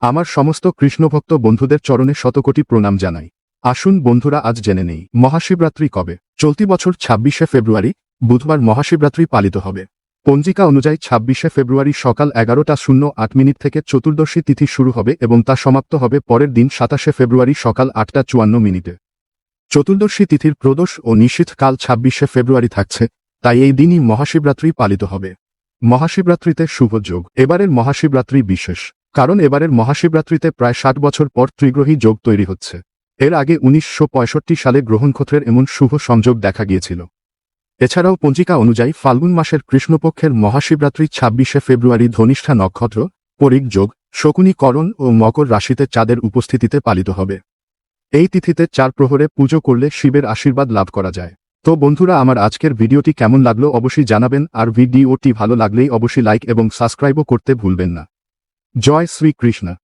আমার সমস্ত কৃষ্ণভক্ত বন্ধুদের চরণে শতকোটি প্রণাম জানাই। আসুন বন্ধুরা, আজ জেনে নেই মহাশিবরাত্রি কবে। চলতি বছর ২৬শে ফেব্রুয়ারি বুধবার মহাশিবরাত্রি পালিত হবে। পঞ্জিকা অনুযায়ী ২৬শে ফেব্রুয়ারি সকাল ১১:০৮ থেকে চতুর্দশী তিথি শুরু হবে এবং তা সমাপ্ত হবে পরের দিন ২৭শে ফেব্রুয়ারি সকাল ৮:৫৪। চতুর্দশী তিথির প্রদোষ ও নিশীথ কাল ২৬শে ফেব্রুয়ারি থাকছে, তাই এই দিনই মহাশিবরাত্রি পালিত হবে। মহাশিবরাত্রিতে শুভ যোগ। এবারের মহাশিবরাত্রি বিশেষ, কারণ এবারের মহাশিবরাত্রিতে প্রায় ৬০ বছর পর ত্রিগ্রহী যোগ তৈরি হচ্ছে। এর আগে ১৯৬৫ সালে গ্রহণক্ষত্রের এমন শুভ সংযোগ দেখা গিয়েছিল। এছাড়াও পঞ্জিকা অনুযায়ী ফাল্গুন মাসের কৃষ্ণপক্ষের মহাশিবরাত্রি ২৬শে ফেব্রুয়ারি ধনিষ্ঠা নক্ষত্র, পরিক যোগ, শকুনিকরণ ও মকর রাশিতে চাঁদের উপস্থিতিতে পালিত হবে। এই তিথিতে ৪ প্রহরে পুজো করলে শিবের আশীর্বাদ লাভ করা যায়। তো বন্ধুরা, আমার আজকের ভিডিওটি কেমন লাগলো অবশ্যই জানাবেন, আর ভিডিওটি ভালো লাগলেই অবশ্যই লাইক এবং সাবস্ক্রাইবও করতে ভুলবেন না। জয় শ্রীকৃষ্ণ।